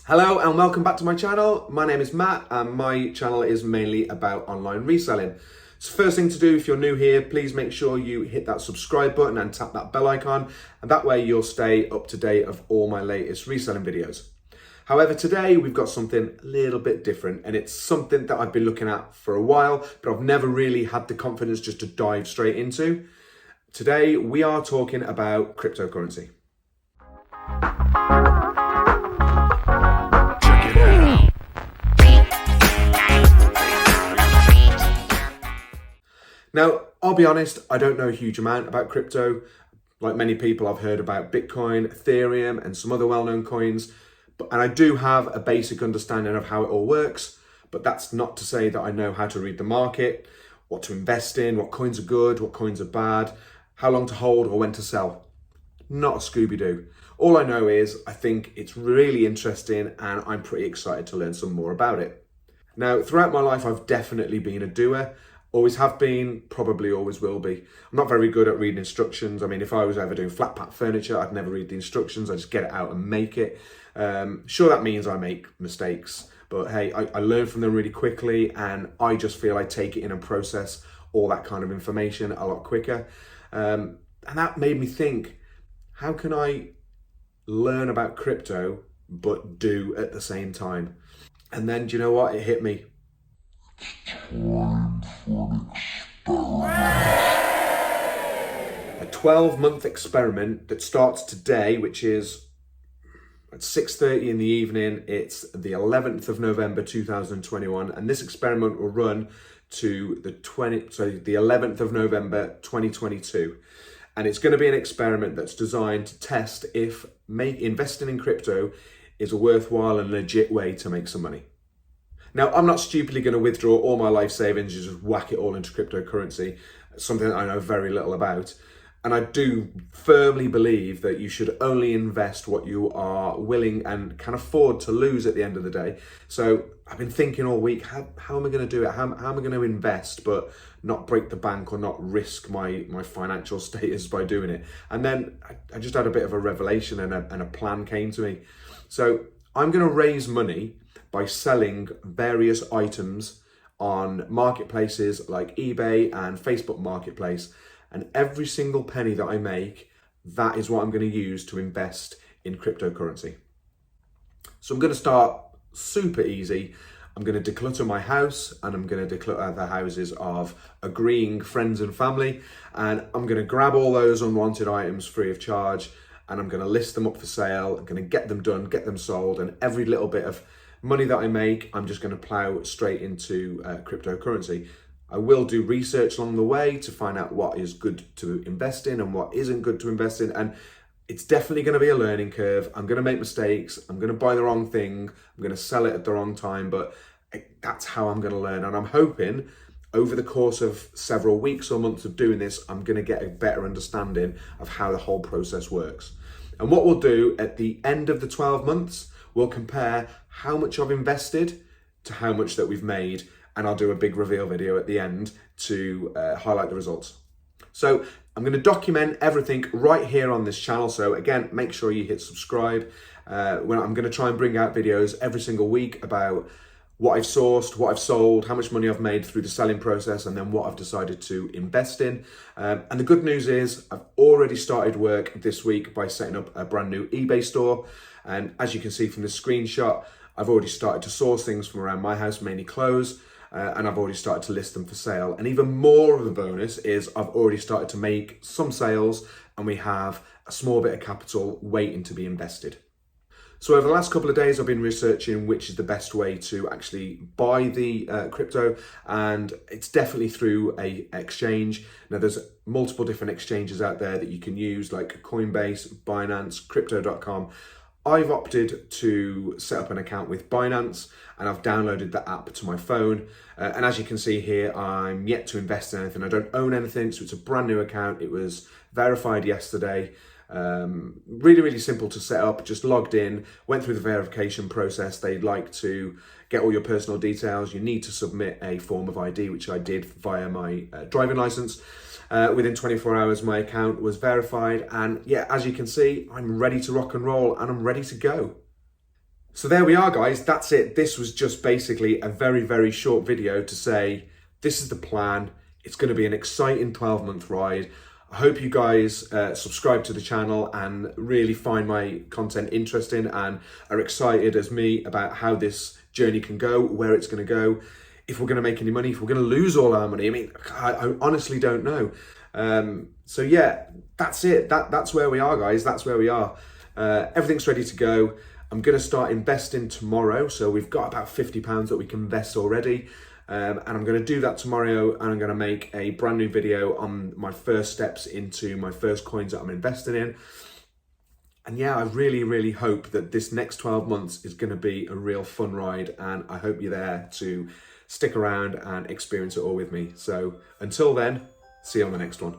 Hello and welcome back to my channel. My name is Matt and my channel is mainly about online reselling. So first thing to do if you're new here, please make sure you hit that subscribe button and tap that bell icon, and that way you'll stay up to date of all my latest reselling videos. However, today we've got something a little bit different, and it's something that I've been looking at for a while, but I've never really had the confidence just to dive straight into. Today we are talking about cryptocurrency. Now, I'll be honest, I don't know a huge amount about crypto. Like many people, I've heard about Bitcoin, Ethereum, and some other well-known coins, and I do have a basic understanding of how it all works, but that's not to say that I know how to read the market, what to invest in, what coins are good, what coins are bad, how long to hold or when to sell. Not a Scooby-Doo. All I know is I think it's really interesting and I'm pretty excited to learn some more about it. Now, throughout my life, I've definitely been a doer. Always have been, probably always will be. I'm not very good at reading instructions. I mean, if I was ever doing flat pack furniture, I'd never read the instructions. I just get it out and make it. Sure, that means I make mistakes, but hey, I learn from them really quickly, and I just feel I take it in and process all that kind of information a lot quicker. And that made me think, how can I learn about crypto but do at the same time? And then, do you know what? It hit me. Time for an experiment. A 12-month experiment that starts today, which is at 6:30 in the evening. It's the 11th of November 2021, and this experiment will run to the 11th of November 2022. And it's going to be an experiment that's designed to test if investing in crypto is a worthwhile and legit way to make some money. Now, I'm not stupidly going to withdraw all my life savings and just whack it all into cryptocurrency, something that I know very little about. And I do firmly believe that you should only invest what you are willing and can afford to lose at the end of the day. So I've been thinking all week, how am I going to do it? How am I going to invest but not break the bank or not risk my financial status by doing it? And then I just had a bit of a revelation and a plan came to me. So I'm going to raise money by selling various items on marketplaces like eBay and Facebook Marketplace. And every single penny that I make, that is what I'm going to use to invest in cryptocurrency. So I'm going to start super easy. I'm going to declutter my house, and I'm going to declutter the houses of agreeing friends and family. And I'm going to grab all those unwanted items free of charge, and I'm going to list them up for sale. I'm going to get them done, get them sold, and every little bit of money that I make, I'm just going to plow straight into cryptocurrency. I will do research along the way to find out what is good to invest in and what isn't good to invest in. And it's definitely going to be a learning curve. I'm going to make mistakes. I'm going to buy the wrong thing. I'm going to sell it at the wrong time, but that's how I'm going to learn. And I'm hoping over the course of several weeks or months of doing this, I'm going to get a better understanding of how the whole process works. And what we'll do at the end of the 12 months, we'll compare how much I've invested to how much that we've made, and I'll do a big reveal video at the end to highlight the results. So I'm going to document everything right here on this channel. So again, make sure you hit subscribe. When I'm going to try and bring out videos every single week about what I've sourced, what I've sold, how much money I've made through the selling process, and then what I've decided to invest in. And the good news is I've already started work this week by setting up a brand new eBay store. And as you can see from this screenshot, I've already started to source things from around my house, mainly clothes, and I've already started to list them for sale. And even more of a bonus is I've already started to make some sales, and we have a small bit of capital waiting to be invested. So over the last couple of days, I've been researching which is the best way to actually buy the crypto, and it's definitely through a exchange. Now there's multiple different exchanges out there that you can use, like Coinbase, Binance, Crypto.com. I've opted to set up an account with Binance, and I've downloaded the app to my phone. And as you can see here, I'm yet to invest in anything. I don't own anything, so it's a brand new account. It was verified yesterday. Really, really simple to set up. Just logged in, went through the verification process. They'd like to get all your personal details. You need to submit a form of ID, which I did via my driving license. Within 24 hours, my account was verified. And yeah, as you can see, I'm ready to rock and roll and I'm ready to go. So there we are, guys. That's it. This was just basically a very, very short video to say, this is the plan. It's going to be an exciting 12-month ride. I hope you guys subscribe to the channel and really find my content interesting and are excited as me about how this journey can go, where it's going to go, if we're going to make any money, if we're going to lose all our money. I mean, I honestly don't know. So yeah, that's it. That's where we are, guys. That's where we are. Everything's ready to go. I'm going to start investing tomorrow. So we've got about £50 that we can invest already. And I'm going to do that tomorrow, and I'm going to make a brand new video on my first steps into my first coins that I'm investing in. And yeah, I really, really hope that this next 12 months is going to be a real fun ride, and I hope you're there to stick around and experience it all with me. So until then, see you on the next one.